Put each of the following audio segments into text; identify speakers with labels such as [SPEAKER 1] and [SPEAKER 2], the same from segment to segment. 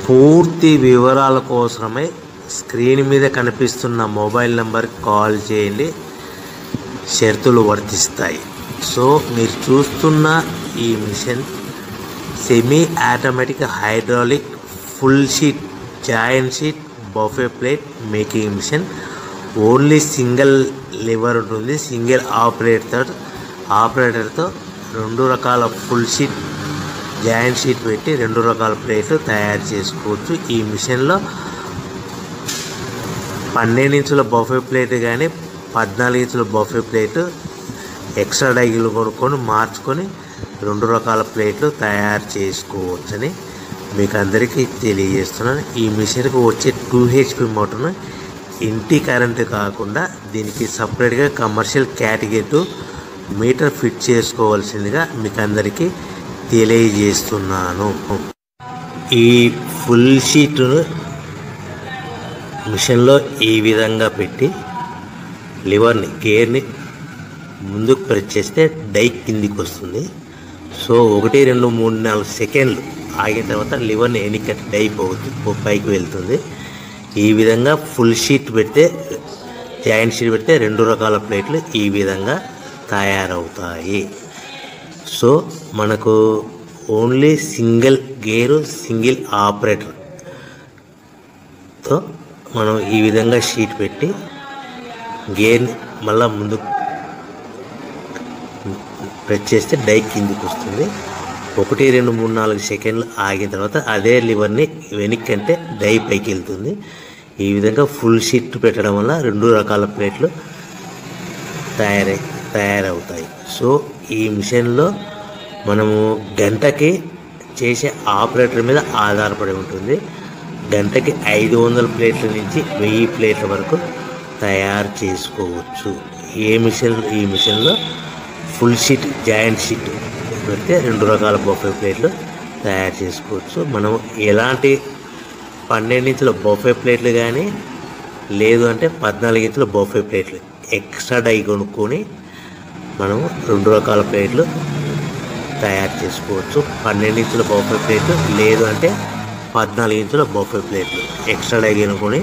[SPEAKER 1] పూర్తి వివరాల కోసమై స్క్రీన్ మీద కనిపిస్తున్న మొబైల్ నెంబర్కి కాల్ చేయండి. షరతులు వర్తిస్తాయి. సో మీరు చూస్తున్న ఈ machine semi automatic hydraulic full sheet joint sheet buffet plate making machine. Only single lever ఉంటుంది. సింగిల్ ఆపరేటర్తో 2 రకాల ఫుల్ షీట్ జాయింట్ షీట్ పెట్టి 2 రకాల ప్లేట్లు తయారు చేసుకోవచ్చు. ఈ మిషన్లో 12 ఇంచుల బఫే ప్లేట్ కానీ 14 ఇంచుల బఫే ప్లేటు ఎక్స్ట్రా డైలు కొనుక్కొని మార్చుకొని 2 రకాల ప్లేట్లు తయారు చేసుకోవచ్చని మీకు అందరికీ తెలియజేస్తున్నాను. ఈ మిషన్కి వచ్చే 2 HP మోటార్ను ఇంటి కరెంటు కాకుండా దీనికి సపరేట్గా కమర్షియల్ కేటగిరీ మీటర్ ఫిట్ చేసుకోవాల్సిందిగా మీకు అందరికీ తెలియజేస్తున్నాను. ఈ ఫుల్ షీట్ మిషన్లో ఈ విధంగా పెట్టి లివర్ని గేర్ని ముందుకు ప్రెస్ చేస్తే డై కిందికి వస్తుంది. సో 1 2 3 4 సెకండ్లు ఆగిన తర్వాత లివర్ని వెనక్కి డై పైకి వెళ్తుంది. ఈ విధంగా ఫుల్ షీట్ పెడితే జాయింట్ షీట్ పెడితే 2 రకాల ప్లేట్లు ఈ విధంగా తయారవుతాయి. సో మనకు ఓన్లీ సింగిల్ గేరు సింగిల్ ఆపరేటర్తో మనం ఈ విధంగా షీట్ పెట్టి గేర్ని మళ్ళీ ముందుకు ప్రెస్ చేస్తే డై కిందికి వస్తుంది. 1 2 3 4 సెకండ్లు ఆగిన తర్వాత అదే లివర్ని వెనక్కి అంటే డై పైకి వెళ్తుంది. ఈ విధంగా ఫుల్ షీట్ పెట్టడం వల్ల 2 రకాల ప్లేట్లు తయారవుతాయి. సో ఈ మిషన్లో మనము గంటకి చేసే ఆపరేటర్ మీద ఆధారపడి ఉంటుంది. గంటకి 500 ప్లేట్ల నుంచి 1000 ప్లేట్ల వరకు తయారు చేసుకోవచ్చు. ఈ మిషన్లో ఫుల్ షీట్ జాయింట్ షీట్ పెడితే 2 రకాల బఫే ప్లేట్లు తయారు చేసుకోవచ్చు. మనం ఎలాంటి 12 ఇంచుల బఫే ప్లేట్లు కానీ లేదు అంటే 14 ఇంచుల బఫే ప్లేట్లు ఎక్స్ట్రా డై కొనుక్కొని మనం 2 రకాల ప్లేట్లు తయారు చేసుకోవచ్చు. 12 ఇంచుల బఫే ప్లేట్లు లేదు అంటే 14 ఇంచుల బఫే ప్లేట్లు ఎక్స్ట్రా డై కొనుక్కొని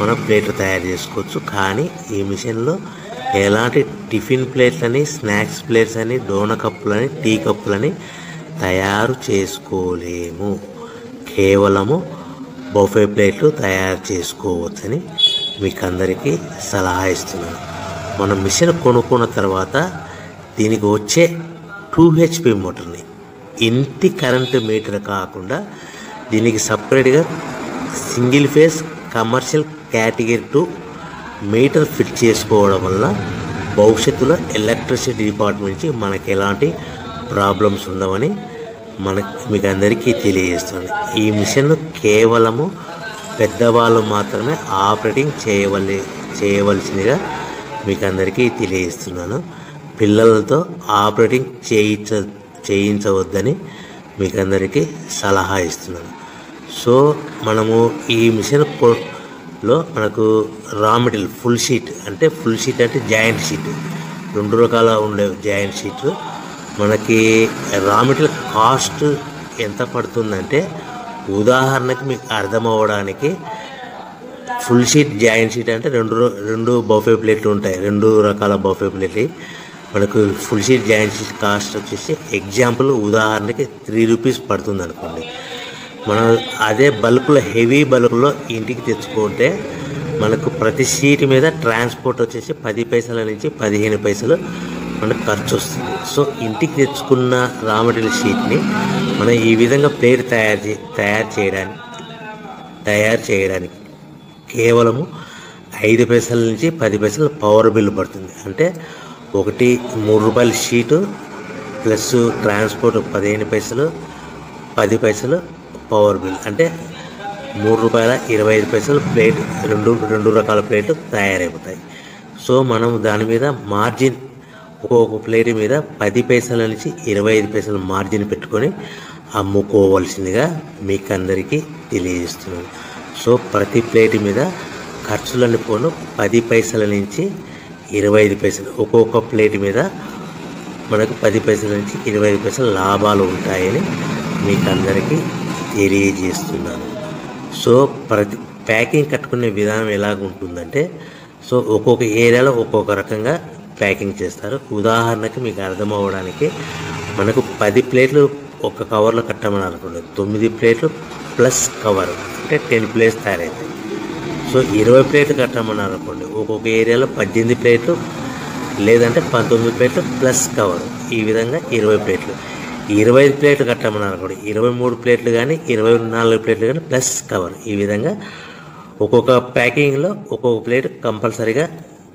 [SPEAKER 1] మనం ప్లేట్లు తయారు చేసుకోవచ్చు. కానీ ఈ మిషన్లో ఎలాంటి టిఫిన్ ప్లేట్లని స్నాక్స్ ప్లేట్స్ అని డోన కప్పులని టీ కప్పులని తయారు చేసుకోలేము. కేవలము బఫే ప్లేట్లు తయారు చేసుకోవచ్చని మీకు అందరికీ సలహా ఇస్తున్నాను. మనం మిషన్ కొనుక్కున్న తర్వాత దీనికి వచ్చే 2 HP మోటార్ని ఇంటి కరెంటు మీటర్ కాకుండా దీనికి సపరేట్గా single phase commercial category 2 metre fit చేసుకోవడం వల్ల భవిష్యత్తులో ఎలక్ట్రిసిటీ డిపార్ట్మెంట్ నుంచి మనకి ఎలాంటి ప్రాబ్లమ్స్ ఉండవని మీకు అందరికీ తెలియజేస్తుంది. ఈ మిషన్ కేవలము పెద్దవాళ్ళు మాత్రమే ఆపరేటింగ్ చేయవలసిందిగా మీకు అందరికీ తెలియజేస్తున్నాను. పిల్లలతో ఆపరేటింగ్ చేయించవద్దని మీకు అందరికీ సలహా ఇస్తున్నాను. సో మనము ఈ మిషన్లో మనకు రా మెటీరియల్ ఫుల్ షీట్ అంటే జాయింట్ షీట్ 2 రకాల ఉండే జాయింట్ షీట్ మనకి రా మెటీరియల్ కాస్ట్ ఎంత పడుతుందంటే ఉదాహరణకి మీకు అర్థమవ్వడానికి ఫుల్ షీట్ జాయింట్ షీట్ అంటే 2 బఫే ప్లేట్లు ఉంటాయి. 2 రకాల బఫే ప్లేట్లు మనకు full sheet joint sheet cost వచ్చేసి ఎగ్జాంపుల్ ఉదాహరణకి 3 రూపీస్ పడుతుంది అనుకోండి. మనం అదే బల్క్లో హెవీ బల్క్లో ఇంటికి తెచ్చుకుంటే మనకు ప్రతి షీట్ మీద ట్రాన్స్పోర్ట్ వచ్చేసి 10 పైసల నుంచి 15 పైసలు మనకు ఖర్చు వస్తుంది. సో ఇంటికి తెచ్చుకున్న రా మెటీరియల్ షీట్ని మనం ఈ విధంగా ప్లేట్ తయారు చేయడానికి కేవలము 5 పైసల నుంచి 10 పైసలు పవర్ బిల్ పడుతుంది. అంటే 3 రూపాయల షీటు ప్లస్ ట్రాన్స్పోర్ట్ 15 పైసలు 10 పైసలు పవర్ బిల్ అంటే 3 రూపాయల 25 పైసలు ప్లేట్ 2 రకాల ప్లేట్లు తయారైపోతాయి. సో మనం దాని మీద మార్జిన్ ఒక్కొక్క ప్లేట్ మీద 10 పైసల నుంచి 25 పైసలు మార్జిన్ పెట్టుకొని అమ్ముకోవాల్సిందిగా మీకు అందరికీ తెలియజేస్తున్నాను. సో ప్రతి ప్లేట్ మీద ఖర్చులన్నీ పోను 10 పైసల నుంచి 25 పైసలు ఒక్కొక్క ప్లేట్ మీద మనకు 10 పైసల నుంచి 25 పైసలు లాభాలు ఉంటాయని మీకు అందరికీ తెలియజేస్తున్నాను. సో ప్రతి ప్యాకింగ్ కట్టుకునే విధానం ఎలాగ ఉంటుందంటే, సో ఒక్కొక్క ఏరియాలో ఒక్కొక్క రకంగా ప్యాకింగ్ చేస్తారు. ఉదాహరణకి మీకు అర్థం అవ్వడానికి, మనకు 10 ప్లేట్లు ఒక కవర్లో కట్టమని అనుకోండి, 9 ప్లేట్లు ప్లస్ కవర్ అంటే 10 ప్లేట్స్ తయారవుతాయి. సో 20 ప్లేట్లు కట్టమని అనుకోండి, ఒక్కొక్క ఏరియాలో 18 ప్లేట్లు లేదంటే 19 ప్లేట్లు ప్లస్ కవర్, ఈ విధంగా 20 ప్లేట్లు. 25 ప్లేట్లు కట్టమని అనుకోండి, 23 ప్లేట్లు కానీ 24 ప్లేట్లు కానీ ప్లస్ కవర్, ఈ విధంగా ఒక్కొక్క ప్యాకింగ్లో ఒక్కొక్క ప్లేట్ కంపల్సరీగా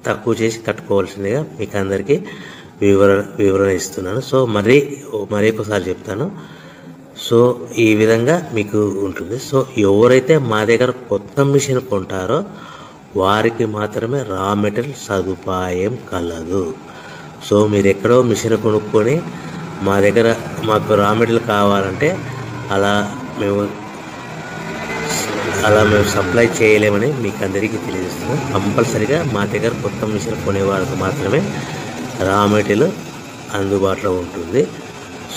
[SPEAKER 1] తక్కువ చేసి కట్టుకోవాల్సిందిగా మీకు అందరికీ వివరణ ఇస్తున్నాను. సో మరి ఒకసారి చెప్తాను. సో ఈ విధంగా మీకు ఉంటుంది. సో ఎవరైతే మా దగ్గర కొత్త మిషన్ కొంటారో వారికి మాత్రమే రా మెటీరియల్ సదుపాయం కలదు. సో మీరు ఎక్కడో మిషన్ కొనుక్కొని మా దగ్గర మాకు రా మెటీరియల్ కావాలంటే అలా మేము సప్లై చేయలేమని మీకు అందరికీ తెలియజేస్తున్నాం. కంపల్సరీగా మా దగ్గర కొత్త మిషన్ కొనే వాళ్ళకి మాత్రమే రా మెటీరియల్ అందుబాటులో ఉంటుంది.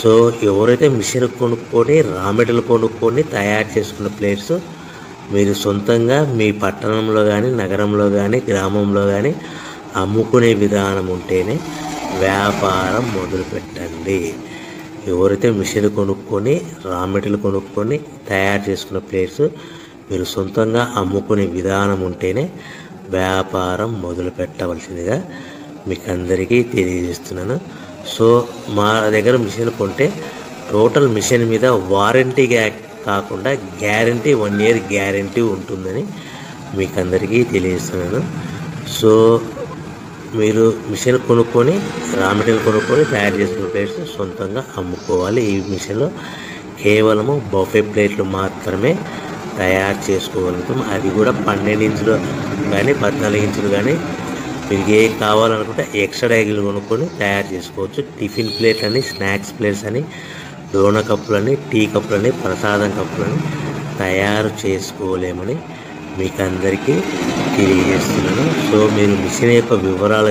[SPEAKER 1] సో ఎవరైతే మిషన్ కొనుక్కొని రా మెటీరియల్ కొనుక్కొని తయారు చేసుకున్న ప్లేట్స్ మీరు సొంతంగా మీ పట్టణంలో కానీ నగరంలో కానీ గ్రామంలో కానీ అమ్ముకునే విధానం ఉంటేనే వ్యాపారం మొదలుపెట్టండి. ఎవరైతే మిషన్ కొనుక్కొని రా మెటీరియల్ కొనుక్కొని తయారు చేసుకున్న ప్లేట్స్ మీరు సొంతంగా అమ్ముకునే విధానం ఉంటేనే వ్యాపారం మొదలు పెట్టవలసిందిగా మీకు అందరికీ తెలియజేస్తున్నాను. సో మా దగ్గర మిషన్ కొంటే టోటల్ మిషన్ మీద వారంటీ కాకుండా గ్యారంటీ 1 year గ్యారంటీ ఉంటుందని మీకు అందరికీ తెలియజేస్తున్నాను. సో మీరు మిషన్ కొనుక్కొని రా మెటీరియల్ కొనుక్కొని తయారు చేసుకున్న ప్లేట్స్ సొంతంగా అమ్ముకోవాలి. ఈ మిషన్లో కేవలము బఫే ప్లేట్లు మాత్రమే తయారు చేసుకోగలుగుతాం. అది కూడా 12 ఇంచులు కానీ 14 ఇంచులు కానీ మీకు ఏ కావాలనుకుంటే ఎక్స్ట్రా డైగిల్ కొనుక్కొని తయారు చేసుకోవచ్చు. టిఫిన్ ప్లేట్లు అని, స్నాక్స్ ప్లేట్స్ అని, డోనా కప్పులని, టీ కప్పులని, ప్రసాదం కప్పులని తయారు చేసుకోలేమని మీకు అందరికీ తెలియజేస్తున్నాను. సో మీరు మిషన్ యొక్క వివరాలు